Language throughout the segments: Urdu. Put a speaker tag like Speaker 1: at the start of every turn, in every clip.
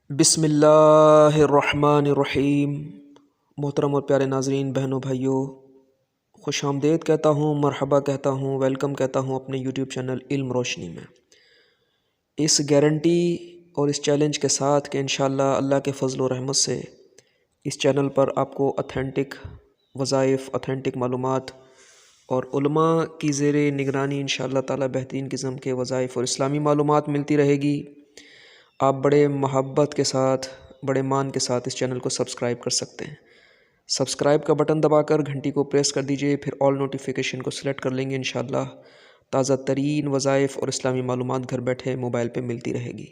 Speaker 1: بسم اللہ الرحمن الرحیم۔ محترم اور پیارے ناظرین، بہنوں بھائیوں، خوش آمدید کہتا ہوں، مرحبا کہتا ہوں، ویلکم کہتا ہوں اپنے یوٹیوب چینل علم روشنی میں، اس گارنٹی اور اس چیلنج کے ساتھ کہ انشاءاللہ اللہ کے فضل و رحمت سے اس چینل پر آپ کو اتھینٹک وظائف، اتھینٹک معلومات اور علماء کی زیر نگرانی انشاءاللہ تعالی بہترین قسم کے وظائف اور اسلامی معلومات ملتی رہے گی۔ آپ بڑے محبت کے ساتھ، بڑے مان کے ساتھ اس چینل کو سبسکرائب کر سکتے ہیں۔ سبسکرائب کا بٹن دبا کر گھنٹی کو پریس کر دیجئے، پھر آل نوٹیفیکیشن کو سلیکٹ کر لیں گے۔ انشاءاللہ تازہ ترین وظائف اور اسلامی معلومات گھر بیٹھے موبائل پہ ملتی رہے گی۔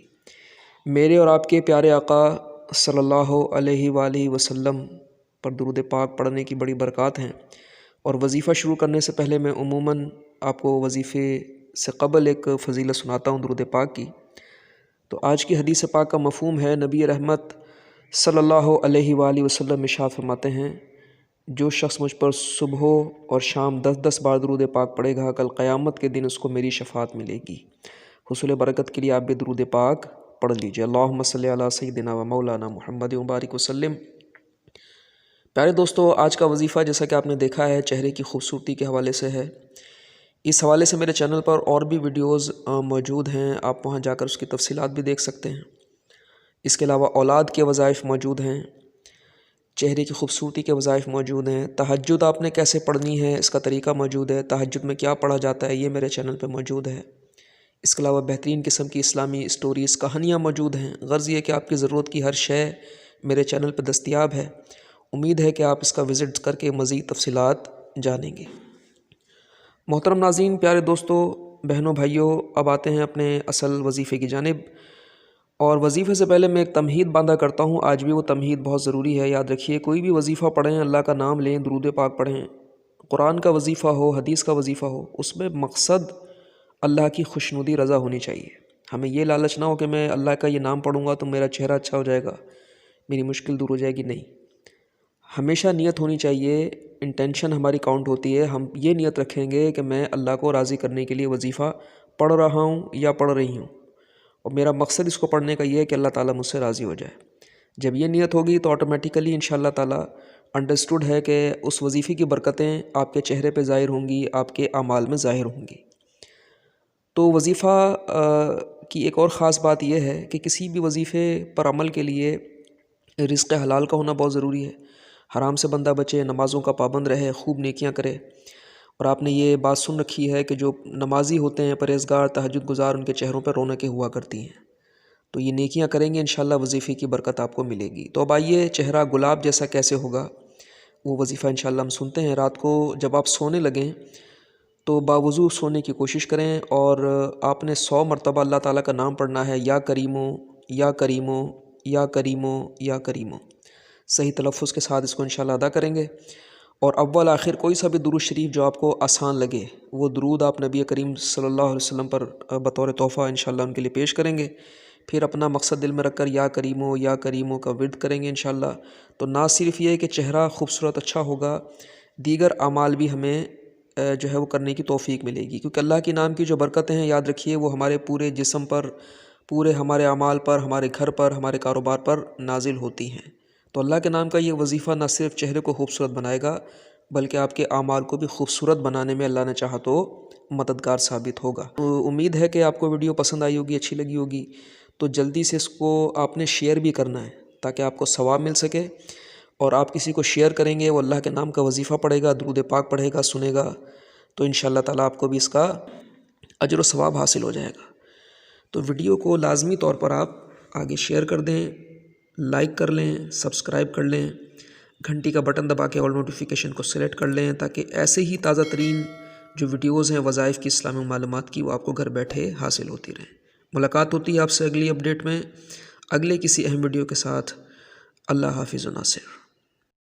Speaker 1: میرے اور آپ کے پیارے آقا صلی اللہ علیہ وآلہ وسلم پر درود پاک پڑھنے کی بڑی برکات ہیں، اور وظیفہ شروع کرنے سے پہلے میں عموماً آپ کو وظیفے سے قبل ایک فضیلت سناتا ہوں درود پاک کی۔ تو آج کی حدیث پاک کا مفہوم ہے، نبی رحمت صلی اللہ علیہ وآلہ وسلم ارشاد فرماتے ہیں، جو شخص مجھ پر صبح اور شام 10 بار درود پاک پڑھے گا، کل قیامت کے دن اس کو میری شفاعت ملے گی۔ حصول برکت کے لیے آپ بھی درود پاک پڑھ لیجئے۔ اللہم صلی علی سیدنا و مولانا محمد مبارک وسلم۔ پیارے دوستو، آج کا وظیفہ جیسا کہ آپ نے دیکھا ہے چہرے کی خوبصورتی کے حوالے سے ہے۔ اس حوالے سے میرے چینل پر اور بھی ویڈیوز موجود ہیں، آپ وہاں جا کر اس کی تفصیلات بھی دیکھ سکتے ہیں۔ اس کے علاوہ اولاد کے وظائف موجود ہیں، چہرے کی خوبصورتی کے وظائف موجود ہیں، تہجد آپ نے کیسے پڑھنی ہے اس کا طریقہ موجود ہے، تہجد میں کیا پڑھا جاتا ہے یہ میرے چینل پہ موجود ہے۔ اس کے علاوہ بہترین قسم کی اسلامی اسٹوریز، کہانیاں موجود ہیں۔ غرض یہ کہ آپ کی ضرورت کی ہر شے میرے چینل پہ دستیاب ہے۔ امید ہے کہ آپ اس کا وزٹ کر کے مزید تفصیلات جانیں گے۔ محترم ناظرین، پیارے دوستو، بہنوں بھائیوں، اب آتے ہیں اپنے اصل وظیفے کی جانب، اور وظیفے سے پہلے میں ایک تمہید باندھا کرتا ہوں۔ آج بھی وہ تمہید بہت ضروری ہے، یاد رکھیے، کوئی بھی وظیفہ پڑھیں، اللہ کا نام لیں، درود پاک پڑھیں، قرآن کا وظیفہ ہو، حدیث کا وظیفہ ہو، اس میں مقصد اللہ کی خوشنودی رضا ہونی چاہیے۔ ہمیں یہ لالچ نہ ہو کہ میں اللہ کا یہ نام پڑھوں گا تو میرا چہرہ اچھا ہو جائے گا، میری مشکل دور ہو جائے گی۔ نہیں، ہمیشہ نیت ہونی چاہیے، انٹینشن ہماری کاؤنٹ ہوتی ہے۔ ہم یہ نیت رکھیں گے کہ میں اللہ کو راضی کرنے کے لیے وظیفہ پڑھ رہا ہوں یا پڑھ رہی ہوں، اور میرا مقصد اس کو پڑھنے کا یہ ہے کہ اللہ تعالیٰ مجھ سے راضی ہو جائے۔ جب یہ نیت ہوگی تو آٹومیٹیکلی انشاءاللہ تعالیٰ انڈرسٹوڈ ہے کہ اس وظیفے کی برکتیں آپ کے چہرے پہ ظاہر ہوں گی، آپ کے اعمال میں ظاہر ہوں گی۔ تو وظیفہ کی ایک اور خاص بات یہ ہے کہ کسی بھی وظیفے پر عمل کے لیے رزق حلال کا ہونا بہت ضروری ہے۔ حرام سے بندہ بچے، نمازوں کا پابند رہے، خوب نیکیاں کرے۔ اور آپ نے یہ بات سن رکھی ہے کہ جو نمازی ہوتے ہیں، پرہیزگار، تہجد گزار، ان کے چہروں پر رونقیں ہوا کرتی ہیں۔ تو یہ نیکیاں کریں گے انشاءاللہ وظیفے کی برکت آپ کو ملے گی۔ تو اب آئیے، چہرہ گلاب جیسا کیسے ہوگا، وہ وظیفہ انشاءاللہ ہم سنتے ہیں۔ رات کو جب آپ سونے لگیں تو باوضو سونے کی کوشش کریں، اور آپ نے 100 مرتبہ اللہ تعالیٰ کا نام پڑھنا ہے، یا کریمو، یا کریمو، یا کریمو، یا کریمو۔ صحیح تلفظ کے ساتھ اس کو انشاءاللہ ادا کریں گے، اور اول آخر کوئی سا بھی درود شریف جو آپ کو آسان لگے، وہ درود آپ نبی کریم صلی اللہ علیہ وسلم پر بطور تحفہ انشاءاللہ ان کے لیے پیش کریں گے۔ پھر اپنا مقصد دل میں رکھ کر یا کریمو، یا کریمو کا ورد کریں گے انشاءاللہ۔ تو نہ صرف یہ کہ چہرہ خوبصورت اچھا ہوگا، دیگر اعمال بھی ہمیں جو ہے وہ کرنے کی توفیق ملے گی، کیونکہ اللہ کے نام کی جو برکتیں ہیں، یاد رکھیے، وہ ہمارے پورے جسم پر، پورے ہمارے اعمال پر، ہمارے گھر پر، ہمارے کاروبار پر نازل ہوتی ہیں۔ تو اللہ کے نام کا یہ وظیفہ نہ صرف چہرے کو خوبصورت بنائے گا، بلکہ آپ کے اعمال کو بھی خوبصورت بنانے میں اللہ نے چاہا تو مددگار ثابت ہوگا۔ تو امید ہے کہ آپ کو ویڈیو پسند آئی ہوگی، اچھی لگی ہوگی۔ تو جلدی سے اس کو آپ نے شیئر بھی کرنا ہے تاکہ آپ کو ثواب مل سکے، اور آپ کسی کو شیئر کریں گے، وہ اللہ کے نام کا وظیفہ پڑھے گا، درود پاک پڑھے گا، سنے گا، تو انشاءاللہ تعالیٰ آپ کو بھی اس کا اجر و ثواب حاصل ہو جائے گا۔ تو ویڈیو کو لازمی طور پر آپ آگے شیئر کر دیں، لائک کر لیں، سبسکرائب کر لیں، گھنٹی کا بٹن دبا کے آل نوٹیفیکیشن کو سلیکٹ کر لیں، تاکہ ایسے ہی تازہ ترین جو ویڈیوز ہیں وظائف کی، اسلامی معلومات کی، وہ آپ کو گھر بیٹھے حاصل ہوتی رہیں۔ ملاقات ہوتی ہے آپ سے اگلی اپڈیٹ میں، اگلے کسی اہم ویڈیو کے ساتھ۔ اللہ حافظ و ناصر۔